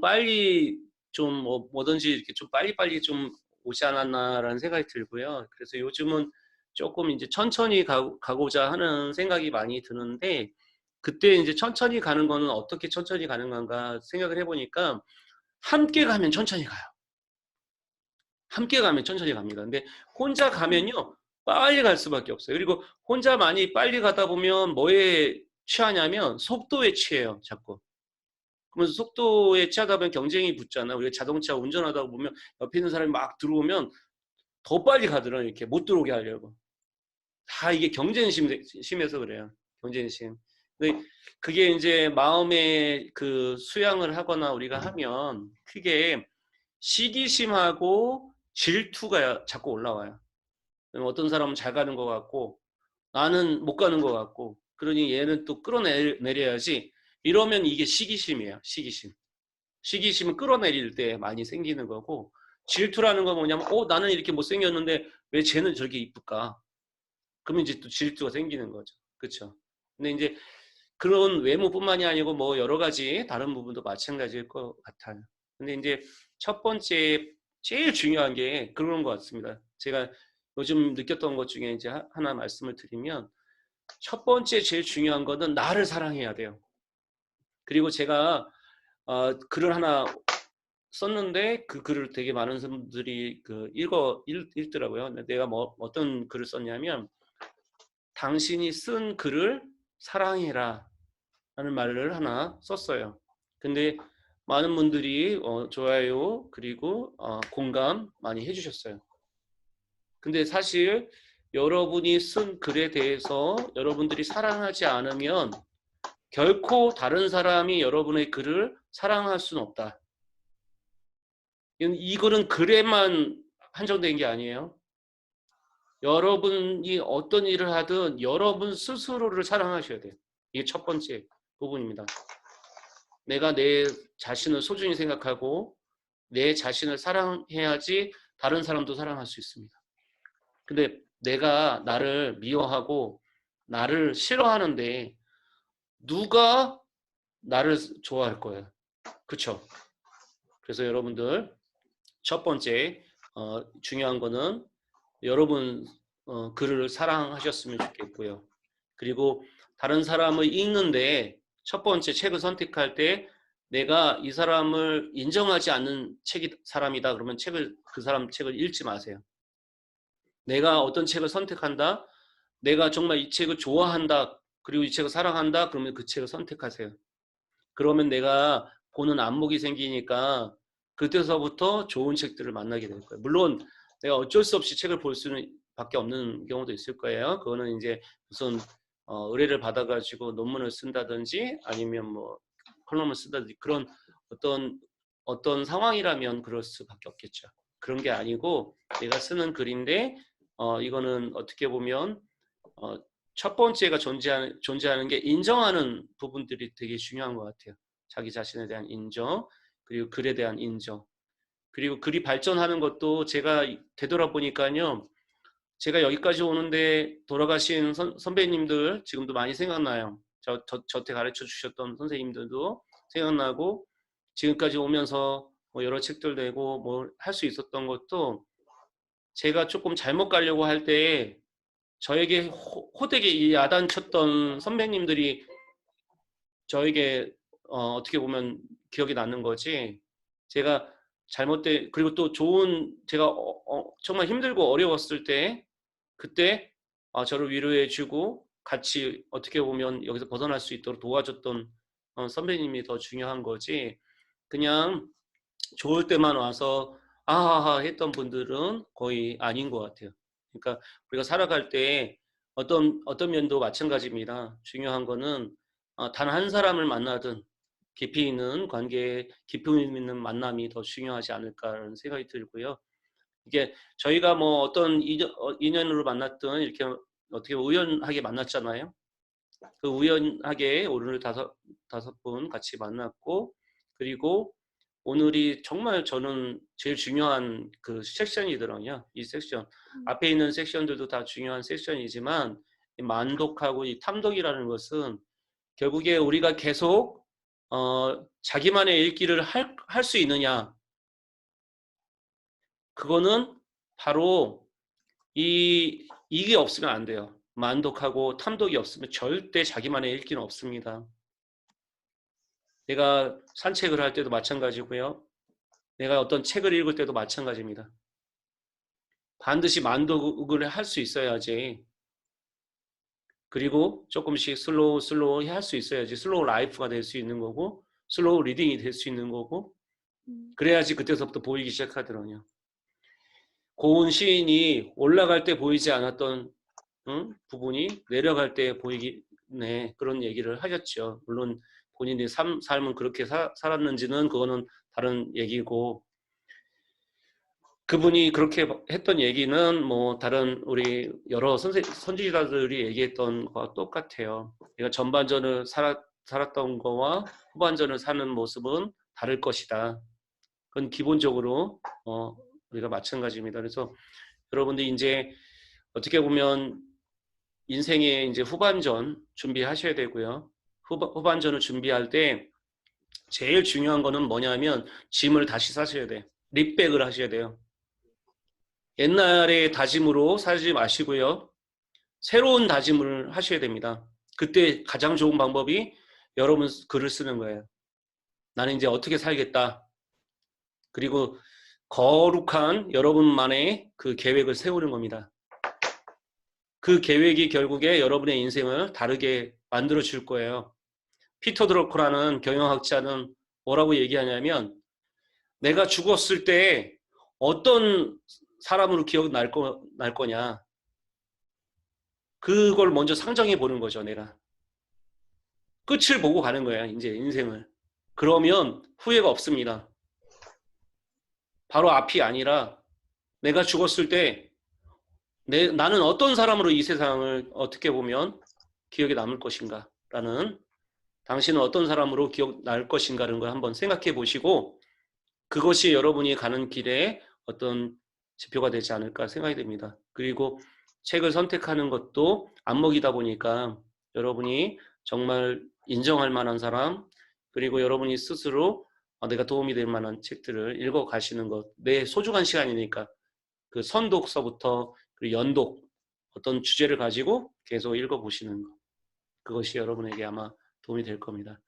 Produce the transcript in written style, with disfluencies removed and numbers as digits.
좀 빨리 좀 뭐든지 이렇게 좀 빨리빨리 좀 오지 않았나라는 생각이 들고요. 그래서 요즘은 조금 이제 천천히 가고자 하는 생각이 많이 드는데, 그때 이제 천천히 가는 거는 어떻게 천천히 가는 건가 생각을 해보니까 함께 가면 천천히 가요. 함께 가면 천천히 갑니다. 근데 혼자 가면요 빨리 갈 수밖에 없어요. 그리고 혼자 많이 빨리 가다 보면 뭐에 취하냐면 속도에 취해요, 자꾸. 그러면서 속도에 취하다 보면 경쟁이 붙잖아. 우리가 자동차 운전하다 보면 옆에 있는 사람이 막 들어오면 더 빨리 가더라고요. 이렇게 못 들어오게 하려고. 다 이게 경쟁심 심해서 그래요. 경쟁심. 근데 그게 이제 마음의 그 수양을 하거나 우리가 하면 크게 시기심하고 질투가 자꾸 올라와요. 어떤 사람은 잘 가는 것 같고 나는 못 가는 것 같고, 그러니 얘는 또 끌어내려야지. 이러면 이게 시기심이에요. 시기심. 시기심은 끌어내릴 때 많이 생기는 거고, 질투라는 건 뭐냐면 나는 이렇게 못생겼는데 왜 쟤는 저렇게 이쁠까? 그러면 이제 또 질투가 생기는 거죠. 그렇죠? 근데 이제 그런 외모뿐만이 아니고 뭐 여러 가지 다른 부분도 마찬가지일 것 같아요. 근데 이제 첫 번째 제일 중요한 게 그런 것 같습니다. 제가 요즘 느꼈던 것 중에 이제 하나 말씀을 드리면, 첫 번째 제일 중요한 거는 나를 사랑해야 돼요. 그리고 제가 글을 하나 썼는데 그 글을 되게 많은 사람들이 읽더라고요. 내가 어떤 글을 썼냐면, 당신이 쓴 글을 사랑해라 라는 말을 하나 썼어요. 근데 많은 분들이 좋아요 그리고 공감 많이 해주셨어요. 근데 사실 여러분이 쓴 글에 대해서 여러분들이 사랑하지 않으면 결코 다른 사람이 여러분의 글을 사랑할 수는 없다. 이 글은 글에만 한정된 게 아니에요. 여러분이 어떤 일을 하든 여러분 스스로를 사랑하셔야 돼요. 이게 첫 번째 부분입니다. 내가 내 자신을 소중히 생각하고 내 자신을 사랑해야지 다른 사람도 사랑할 수 있습니다. 근데 내가 나를 미워하고 나를 싫어하는데 누가 나를 좋아할 거예요? 그렇죠? 그래서 여러분들 첫 번째 중요한 거는 여러분 글을 사랑하셨으면 좋겠고요. 그리고 다른 사람을 읽는데 첫 번째 책을 선택할 때 내가 이 사람을 인정하지 않는 사람이다 그러면 그 사람 책을 읽지 마세요. 내가 어떤 책을 선택한다, 내가 정말 이 책을 좋아한다, 그리고 이 책을 사랑한다 그러면 그 책을 선택하세요. 그러면 내가 보는 안목이 생기니까 그때서부터 좋은 책들을 만나게 될 거예요. 물론 내가 어쩔 수 없이 책을 볼 수는 밖에 없는 경우도 있을 거예요. 그거는 이제 무슨 의뢰를 받아가지고 논문을 쓴다든지 아니면 뭐 컬럼을 쓴다든지 그런 어떤 상황이라면 그럴 수밖에 없겠죠. 그런 게 아니고 내가 쓰는 글인데 이거는 어떻게 보면 첫 번째가 존재하는 게 인정하는 부분들이 되게 중요한 것 같아요. 자기 자신에 대한 인정, 그리고 글에 대한 인정, 그리고 글이 발전하는 것도 제가 되돌아보니까요. 제가 여기까지 오는데 돌아가신 선배님들 지금도 많이 생각나요. 저한테 가르쳐 주셨던 선생님들도 생각나고, 지금까지 오면서 뭐 여러 책들 내고 뭐 할 수 있었던 것도 제가 조금 잘못 가려고 할 때 저에게 호되게 이 야단쳤던 선배님들이 저에게 어떻게 보면 기억이 나는 거지. 제가 그리고 또 제가 정말 힘들고 어려웠을 때 그때 저를 위로해주고 같이 어떻게 보면 여기서 벗어날 수 있도록 도와줬던 선배님이 더 중요한 거지. 그냥 좋을 때만 와서 아하하 했던 분들은 거의 아닌 것 같아요. 그러니까 우리가 살아갈 때 어떤 면도 마찬가지입니다. 중요한 거는 단 한 사람을 만나든 깊이 있는 관계, 깊이 있는 만남이 더 중요하지 않을까라는 생각이 들고요. 이게 저희가 뭐 어떤 인연으로 만났든 이렇게 어떻게 우연하게 만났잖아요. 그 우연하게 오늘 다섯 분 같이 만났고, 그리고 오늘이 정말 저는 제일 중요한 그 섹션이더라고요. 이 섹션. 앞에 있는 섹션들도 다 중요한 섹션이지만 이 만독하고 이 탐독이라는 것은 결국에 우리가 계속 자기만의 읽기를 할 수 있느냐? 그거는 바로 이게 없으면 안 돼요. 만독하고 탐독이 없으면 절대 자기만의 읽기는 없습니다. 내가 산책을 할 때도 마찬가지고요. 내가 어떤 책을 읽을 때도 마찬가지입니다. 반드시 만독을 할 수 있어야지. 그리고 조금씩 슬로우 할 수 있어야지 슬로우 라이프가 될 수 있는 거고 슬로우 리딩이 될 수 있는 거고 그래야지 그때서부터 보이기 시작하더라고요. 고운 시인이 올라갈 때 보이지 않았던 부분이 내려갈 때 보이네 그런 얘기를 하셨죠. 물론 본인의 삶은 그렇게 살았는지는 그거는 다른 얘기고 그분이 그렇게 했던 얘기는 뭐 다른 우리 여러 선지자들이 얘기했던 거와 똑같아요. 내가 전반전을 살았던 거와 후반전을 사는 모습은 다를 것이다. 그건 기본적으로 우리가 마찬가지입니다. 그래서 여러분들이 이제 어떻게 보면 인생의 이제 후반전 준비하셔야 되고요. 후반전을 준비할 때 제일 중요한 거는 뭐냐면 짐을 다시 싸셔야 돼. 립백을 하셔야 돼요. 옛날의 다짐으로 살지 마시고요. 새로운 다짐을 하셔야 됩니다. 그때 가장 좋은 방법이 여러분 글을 쓰는 거예요. 나는 이제 어떻게 살겠다. 그리고 거룩한 여러분만의 그 계획을 세우는 겁니다. 그 계획이 결국에 여러분의 인생을 다르게 만들어 줄 거예요. 피터 드러커라는 경영학자는 뭐라고 얘기하냐면 내가 죽었을 때 어떤 사람으로 기억날 거냐. 그걸 먼저 상정해 보는 거죠, 내가. 끝을 보고 가는 거야, 이제 인생을. 그러면 후회가 없습니다. 바로 앞이 아니라 내가 죽었을 때 나는 어떤 사람으로 이 세상을 어떻게 보면 기억에 남을 것인가 라는 당신은 어떤 사람으로 기억날 것인가라는 걸 한번 생각해 보시고 그것이 여러분이 가는 길에 어떤 지표가 되지 않을까 생각이 됩니다. 그리고 책을 선택하는 것도 안목이다 보니까 여러분이 정말 인정할 만한 사람 그리고 여러분이 스스로 내가 도움이 될 만한 책들을 읽어 가시는 것 내 소중한 시간이니까 그 선독서부터 그리고 연독 어떤 주제를 가지고 계속 읽어 보시는 것 그것이 여러분에게 아마 도움이 될 겁니다.